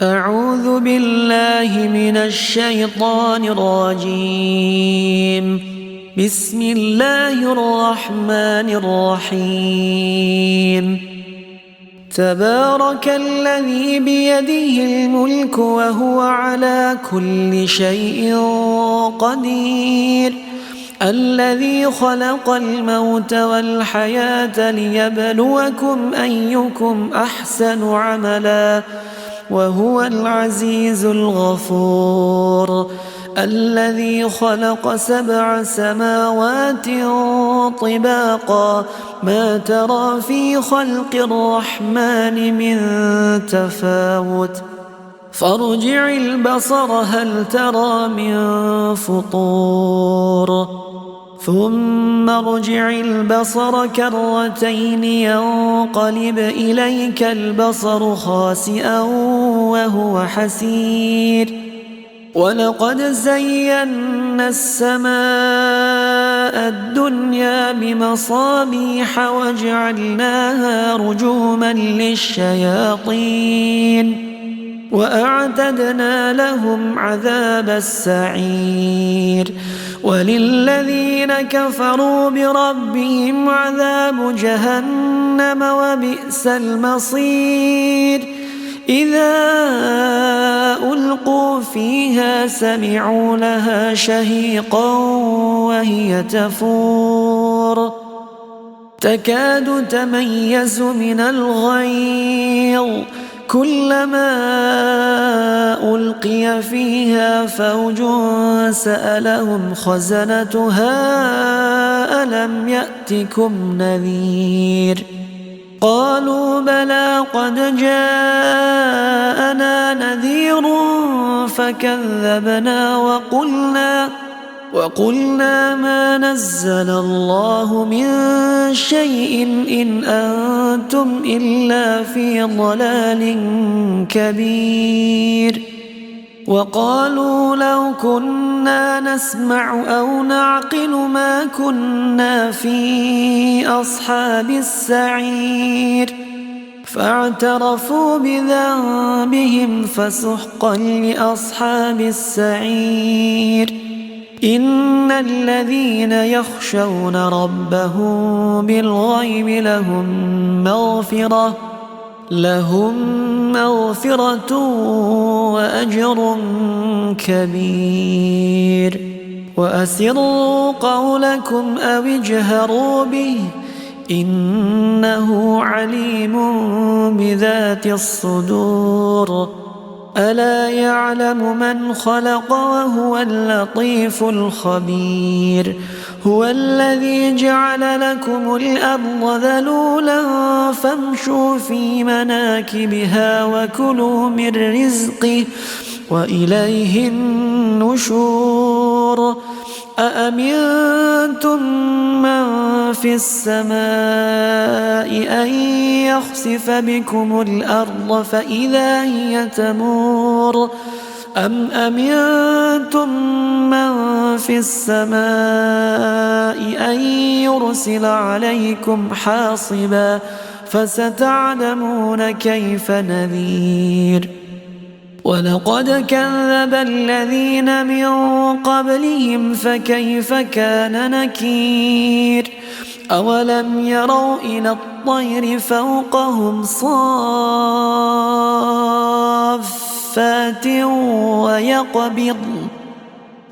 أعوذ بالله من الشيطان الرجيم. بسم الله الرحمن الرحيم. تبارك الذي بيده الملك وهو على كل شيء قدير، الذي خلق الموت والحياة ليبلوكم أيكم أحسن عملا وهو العزيز الغفور، الذي خلق 7 سماوات طباقا ما ترى في خلق الرحمن من تفاوت فارجع البصر هل ترى من فطور ثم ارجع البصر كرتين ينقلب إليك البصر خاسئا وهو حسير، ولقد زينا السماء الدنيا بمصابيح وجعلناها رجوما للشياطين وأعتدنا لهم عذاب السعير، وللذين كفروا بربهم عذاب جهنم وبئس المصير. إذا ألقوا فيها سمعوا لها شهيقا وهي تفور تكاد تميز من الغيظ، كلما ألقي فيها فوج سألهم خزنتها ألم يأتكم نذير، قالوا بلى قد جاءنا نذير فكذبنا وقلنا ما نزل الله من شيء إن أنتم إلا في ضلال كبير، وقالوا لو كنا نسمع أو نعقل ما كنا في أصحاب السعير، فاعترفوا بذنبهم فسحقا لأصحاب السعير. إن الذين يخشون ربهم بالغيب لهم مغفرة وأجر كبير. وأسروا قولكم أو اجهروا به إنه عليم بذات الصدور، ألا يعلم من خلق وهو اللطيف الخبير. هو الذي جعل لكم الأرض ذلولا فامشوا في مناكبها وكلوا من رزقه وإليه النشور. أأمنتم من في السماء أن يخسف بكم الأرض فإذا هي تمور، أم أمنتم من في السماء أن يرسل عليكم حاصبا فستعلمون كيف نذير. ولقد كذب الذين من قبلهم فكيف كان نكير. أولم يروا إلى الطير فوقهم صافات ويقبض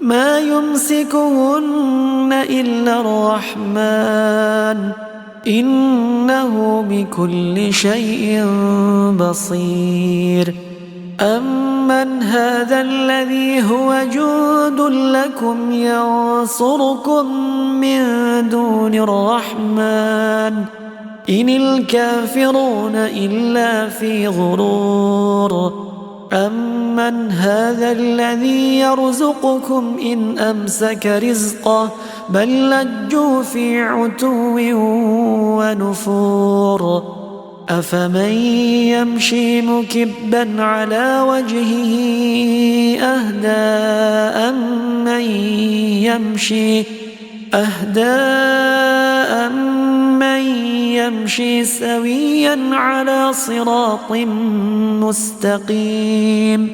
ما يمسكهن إلا الرحمن إنه بكل شيء بصير. أمن هذا الذي هو جند لكم ينصركم من دون الرحمن إن الكافرون إلا في غرور. أمن هذا الذي يرزقكم إن أمسك رزقه بل لجوا في عتو ونفور. أفمن يمشي مكبا على وجهه أهدى أمن يمشي سويا على صراط مستقيم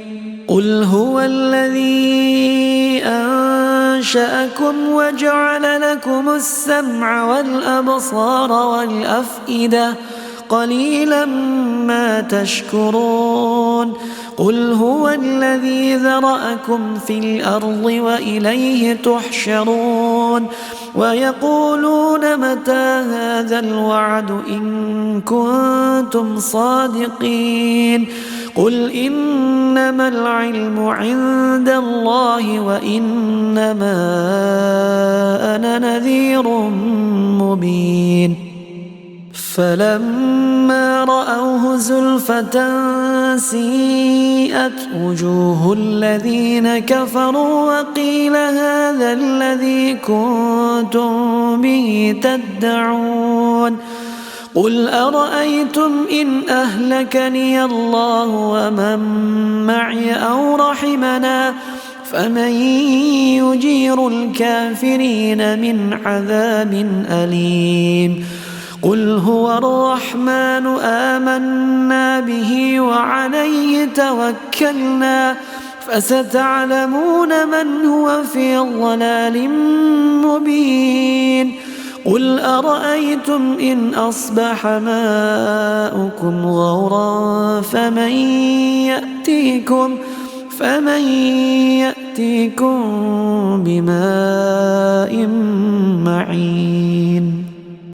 قل هو الذي أنشأكم وجعل لكم السمع والأبصار والأفئدة قليلا ما تشكرون قل هو الذي ذرأكم في الأرض وإليه تحشرون ويقولون متى هذا الوعد إن كنتم صادقين قل إنما العلم عند الله وإنما أنا نذير مبين فلما رأوه زلفة سيئت وجوه الذين كفروا وقيل هذا الذي كنتم به تدعون قل أرأيتم إن أهلكني الله ومن معي أو رحمنا فمن يجير الكافرين من عذاب أليم قل هو الرحمن آمنا به وعليه توكلنا فستعلمون من هو في ضلال مبين قل أرأيتم إن أصبح ماؤكم غورا فمن يأتيكم بماء معين